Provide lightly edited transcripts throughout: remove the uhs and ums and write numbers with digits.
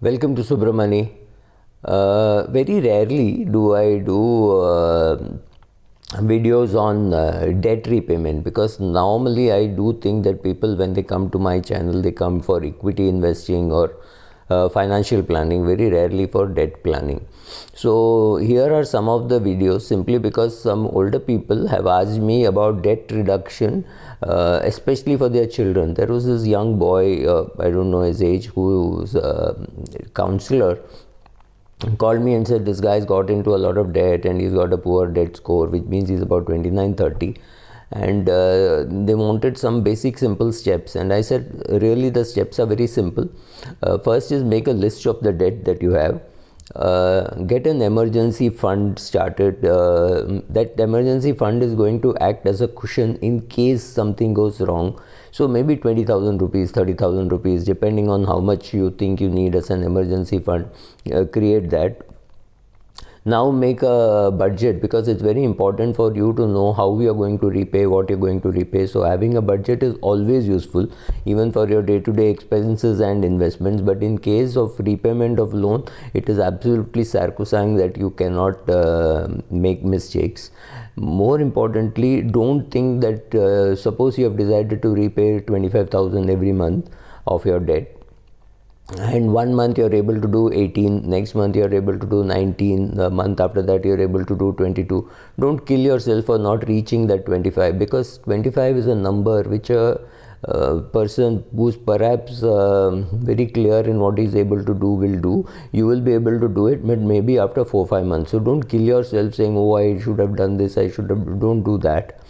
Welcome to Subramani. Very rarely do I do videos on debt repayment, because normally I do think that people, when they come to my channel, they come for equity investing or financial planning, very rarely for debt planning. So here are some of the videos, simply because some older people have asked me about debt reduction, especially for their children. There was this young boy, I don't know his age, who's a counselor, called me and said this guy's got into a lot of debt and he's got a poor debt score, which means he's about 29-30, and they wanted some basic simple steps. And I said, really, the steps are very simple. First is make a list of the debt that you have. Get an emergency fund started. That emergency fund is going to act as a cushion in case something goes wrong. So maybe 20,000 rupees, 30,000 rupees, depending on how much you think you need as an emergency fund. Create that. Now make a budget, because it's very important for you to know how you are going to repay, what you're going to repay. So having a budget is always useful, even for your day-to-day expenses and investments. But in case of repayment of loan, it is absolutely sacrosanct that you cannot make mistakes. More importantly, don't think that suppose you have decided to repay 25,000 every month of your debt, and 1 month you're able to do 18, next month you're able to do 19, the month after that you're able to do 22. Don't kill yourself for not reaching that 25, because 25 is a number which a person who's perhaps very clear in what he's able to do will do. You will be able to do it, but maybe after 4-5 months. So don't kill yourself saying, oh, I should have done this, I should have. Don't do that.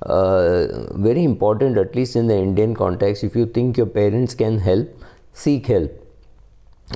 Very important, at least in the Indian context, if you think your parents can help, seek help.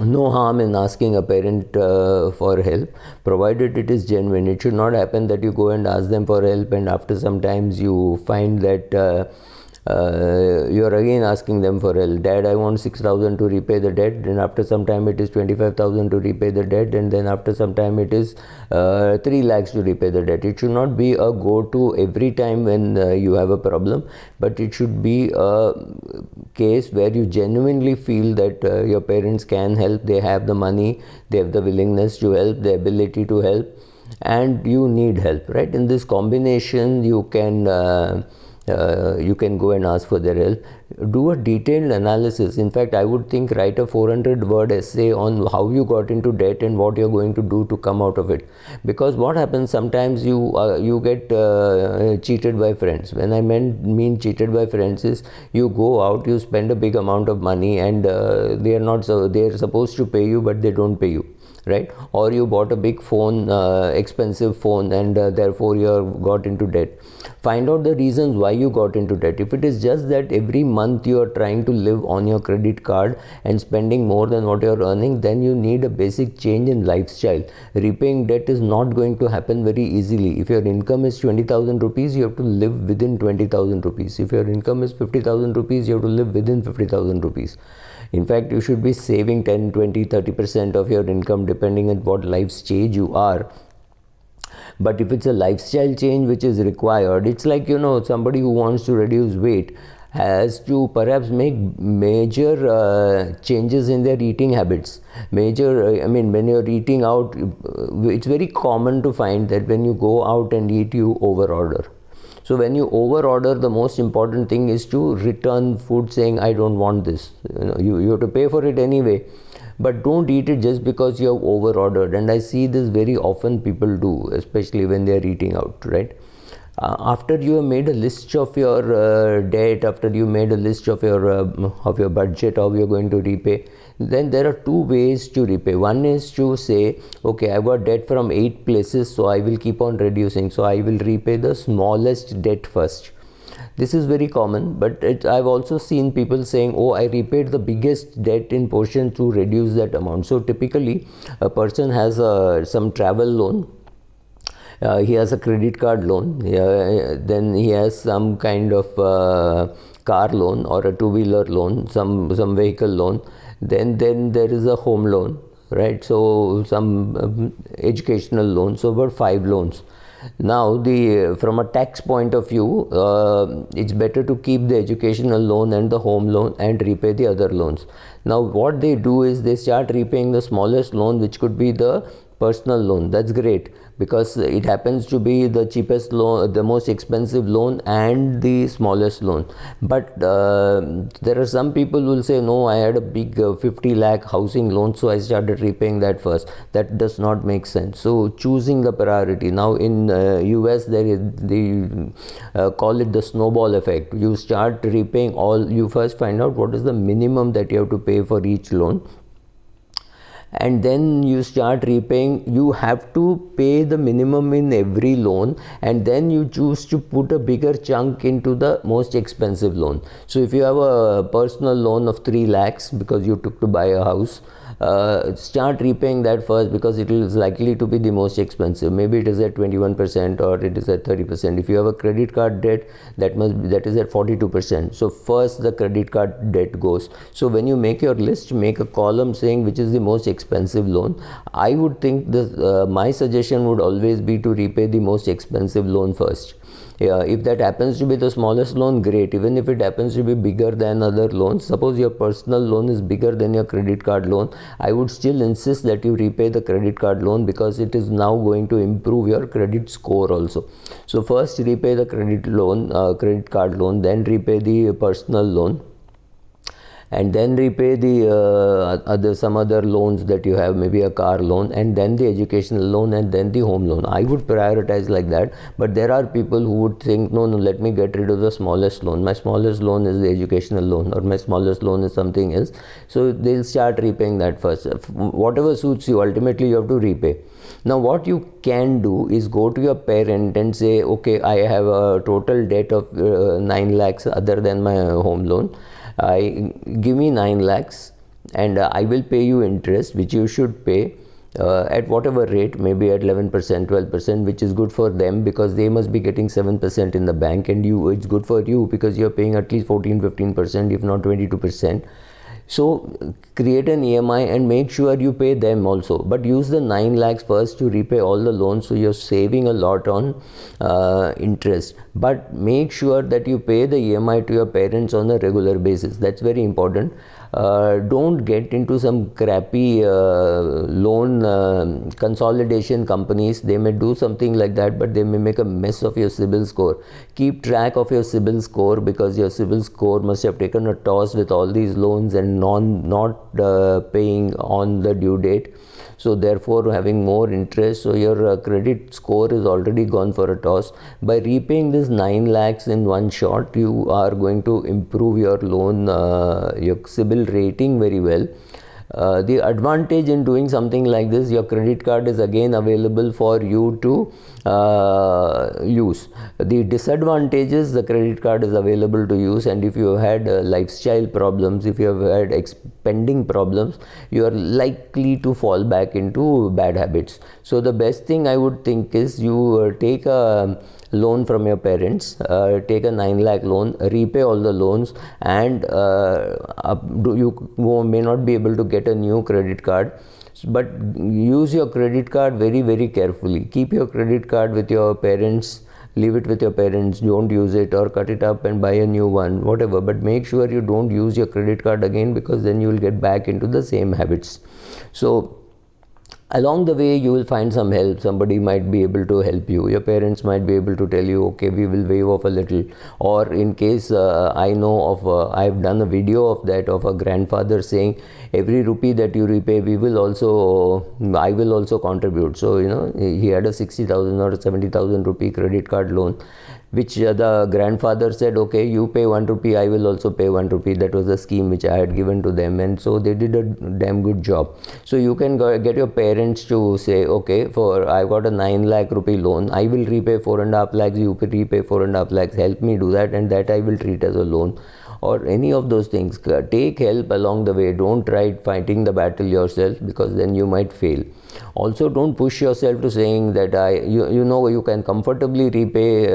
No harm in asking a parent for help, provided it is genuine. It should not happen that you go and ask them for help, and after some times you find that you're again asking them for help. Dad, I want 6,000 to repay the debt, and after some time it is 25,000 to repay the debt, and then after some time it is 3 lakhs to repay the debt. It should not be a go-to every time when you have a problem, but it should be a case where you genuinely feel that your parents can help, they have the money, they have the willingness to help, the ability to help, and you need help, right? In this combination, you can go and ask for their help. Do a detailed analysis. In fact, I would think write a 400-word essay on how you got into debt and what you're going to do to come out of it. Because what happens, sometimes you get cheated by friends. When I mean cheated by friends is, you go out, you spend a big amount of money, and they're supposed to pay you, but they don't pay you, right? Or you bought a big phone, expensive phone, and therefore you got into debt. Find out the reasons why you got into debt. If it is just that every month you are trying to live on your credit card and spending more than what you are earning, then you need a basic change in lifestyle. Repaying debt is not going to happen very easily. If your income is 20,000 rupees, you have to live within 20,000 rupees. If your income is 50,000 rupees, you have to live within 50,000 rupees. In fact, you should be saving 10, 20, 30% of your income, depending on what life stage you are. But if it's a lifestyle change which is required, it's like, somebody who wants to reduce weight has to perhaps make major changes in their eating habits. When you're eating out, it's very common to find that when you go out and eat, you overorder. So when you overorder, the most important thing is to return food saying, I don't want this. You have to pay for it anyway. But don't eat it just because you have overordered. And I see this very often people do, especially when they are eating out, right? After you have made a list of your debt, after you made a list of your budget, how you're going to repay, then there are 2 ways to repay. One is to say, okay, I've got debt from 8 places, so I will keep on reducing. So I will repay the smallest debt first. This is very common, but I've also seen people saying, oh, I repaid the biggest debt in portion to reduce that amount. So typically, a person has some travel loan, he has a credit card loan, then he has some kind of car loan or a two-wheeler loan, some vehicle loan, then there is a home loan, right? So some educational loan, so about 5 loans. Now, from a tax point of view, it's better to keep the educational loan and the home loan and repay the other loans. Now, what they do is they start repaying the smallest loan, which could be the personal loan. That's great, because it happens to be the cheapest loan, the most expensive loan, and the smallest loan. But there are some people who will say, no, I had a big 50 lakh housing loan, so I started repaying that first. That does not make sense. So choosing the priority. Now in US, they call it the snowball effect. You start repaying all, you first find out what is the minimum that you have to pay for each loan, and then you start repaying. You have to pay the minimum in every loan, and then you choose to put a bigger chunk into the most expensive loan. So if you have a personal loan of 3 lakhs because you took to buy a house, start repaying that first, because it is likely to be the most expensive. Maybe it is at 21% or it is at 30%. If you have a credit card debt, that is at 42%. So first the credit card debt goes. So when you make your list, make a column saying which is the most expensive loan. I would think this, my suggestion would always be to repay the most expensive loan first. If that happens to be the smallest loan, great. Even if it happens to be bigger than other loans, suppose your personal loan is bigger than your credit card loan, I would still insist that you repay the credit card loan, because it is now going to improve your credit score also. So first repay the credit card loan, then repay the personal loan, and then repay the some other loans that you have, maybe a car loan, and then the educational loan, and then the home loan. I would prioritize like that. But there are people who would think, no, let me get rid of the smallest loan. My smallest loan is the educational loan, or my smallest loan is something else. So they'll start repaying that first. Whatever suits you, ultimately you have to repay. Now what you can do is go to your parent and say, okay, I have a total debt of 9 lakhs other than my home loan. Give me 9 lakhs, and I will pay you interest, which you should pay at whatever rate, maybe at 11%, 12%, which is good for them, because they must be getting 7% in the bank, and it's good for you because you're paying at least 14, 15%, if not 22%. So create an EMI and make sure you pay them also, but use the 9 lakhs first to repay all the loans, so you're saving a lot on interest. But make sure that you pay the EMI to your parents on a regular basis. That's very important. Don't get into some crappy loan consolidation companies. They may do something like that, but they may make a mess of your CIBIL score. Keep track of your CIBIL score, because your CIBIL score must have taken a toss with all these loans and not paying on the due date. So therefore having more interest, so your credit score is already gone for a toss. By repaying this 9 lakhs in one shot, you are going to improve your loan, your CIBIL rating very well. The advantage in doing something like this, your credit card is again available for you to use. The disadvantages, the credit card is available to use, and if you have had lifestyle problems, if you have had spending problems, you are likely to fall back into bad habits. So the best thing I would think is you take a loan from your parents, take a 9 lakh loan, repay all the loans, and you may not be able to get a new credit card, but use your credit card very, very carefully. Keep your credit card with your parents, leave it with your parents, don't use it, or cut it up and buy a new one, whatever, but make sure you don't use your credit card again, because then you will get back into the same habits. So along the way you will find some help. Somebody might be able to help you. Your parents might be able to tell you, okay, we will waive off a little. Or in case I know of, I've done a video of that, of a grandfather saying, every rupee that you repay, I will also contribute. So he had a 60,000 or 70,000 rupee credit card loan, which the grandfather said, okay, you pay 1 rupee, I will also pay 1 rupee. That was the scheme which I had given to them, and so they did a damn good job. So you can get your parents to say, okay, I've got a 9 lakh rupee loan, I will repay 4.5 lakhs, you repay 4.5 lakhs, help me do that, and that I will treat as a loan. Or any of those things. Take help along the way. Don't try fighting the battle yourself, because then you might fail. Also, don't push yourself to saying that you can comfortably repay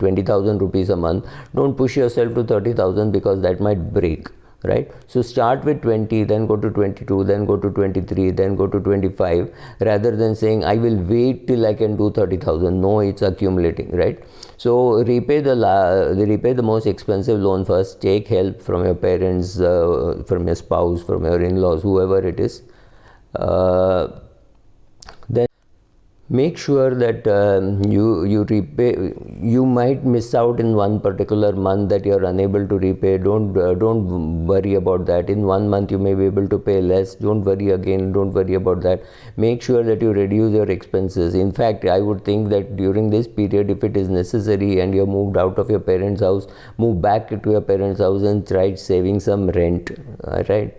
20,000 rupees a month. Don't push yourself to 30,000, because that might break. right? So start with 20, then go to 22, then go to 23, then go to 25, rather than saying I will wait till I can do 30,000. No, it's accumulating, right? So repay the most expensive loan first. Take help from your parents, from your spouse, from your in-laws, whoever it is. Then make sure that you repay. You might miss out in one particular month that you are unable to repay. Don't worry about that. In 1 month you may be able to pay less. Don't worry again. Don't worry about that. Make sure that you reduce your expenses. In fact, I would think that during this period, if it is necessary and you're moved out of your parents' house, move back to your parents' house and try saving some rent, right?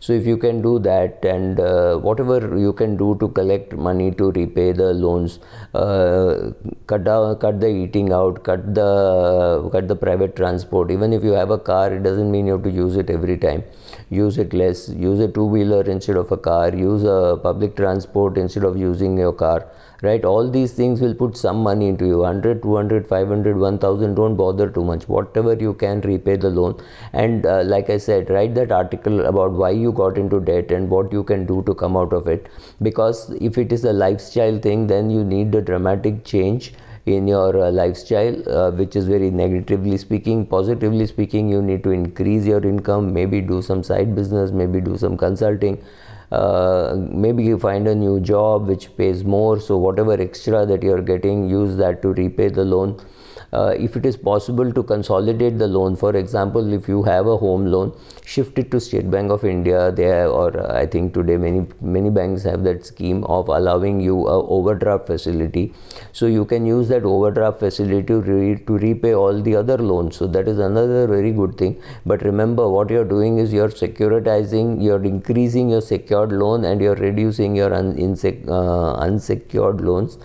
So if you can do that, and whatever you can do to collect money to repay the loans, cut the eating out, cut the private transport. Even if you have a car, it doesn't mean you have to use it every time. Use it less. Use a two-wheeler instead of a car. Use a public transport instead of using your car, right? All these things will put some money into you. 100, 200, 500, 1000. Don't bother too much. Whatever you can, repay the loan. And like I said, write that article about why you got into debt and what you can do to come out of it. Because if it is a lifestyle thing, then you need a dramatic change in your lifestyle, which is very negatively speaking. Positively speaking, you need to increase your income, maybe do some side business, maybe do some consulting. Maybe you find a new job which pays more, so whatever extra that you are getting, use that to repay the loan. If it is possible to consolidate the loan, for example, if you have a home loan, shift it to State Bank of India. They have, or I think today many banks have that scheme of allowing you a overdraft facility, so you can use that overdraft facility to repay all the other loans. So that is another very good thing. But remember, what you're doing is you're securitizing, you're increasing your secured loan and you're reducing your unsecured loans.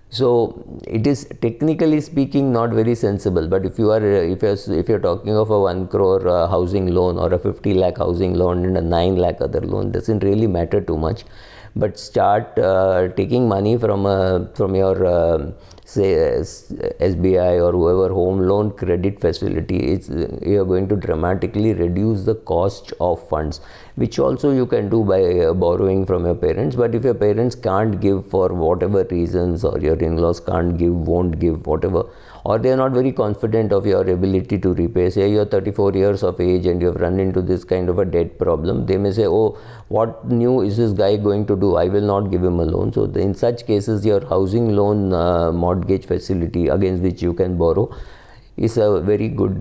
So it is technically speaking not very sensible. But if you're talking of a 1 crore housing loan or a 50 lakh housing loan and a 9 lakh other loan, doesn't really matter too much. But start taking money from your say SBI or whoever home loan credit facility. You are going to dramatically reduce the cost of funds, which also you can do by borrowing from your parents. But if your parents can't give for whatever reasons, or your in-laws can't give, won't give, whatever, or they are not very confident of your ability to repay, say you're 34 years of age and you have run into this kind of a debt problem, they may say, oh, what new is this guy going to do? I will not give him a loan. So in such cases, your housing loan mortgage facility against which you can borrow is a very good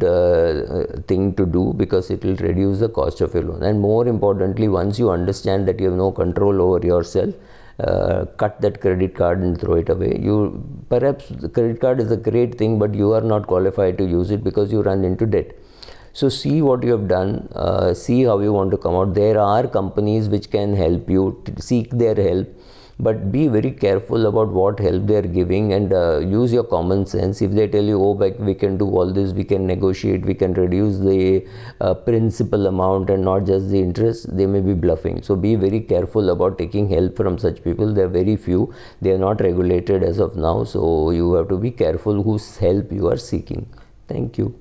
thing to do, because it will reduce the cost of your loan. And more importantly, once you understand that you have no control over yourself, cut that credit card and throw it away. Perhaps the credit card is a great thing, but you are not qualified to use it because you run into debt. So see what you have done, see how you want to come out. There are companies which can help you, seek their help, but be very careful about what help they are giving, and use your common sense. If they tell you, oh, we can do all this, we can negotiate, we can reduce the principal amount and not just the interest, they may be bluffing. So be very careful about taking help from such people. There are very few. They are not regulated as of now. So you have to be careful whose help you are seeking. Thank you.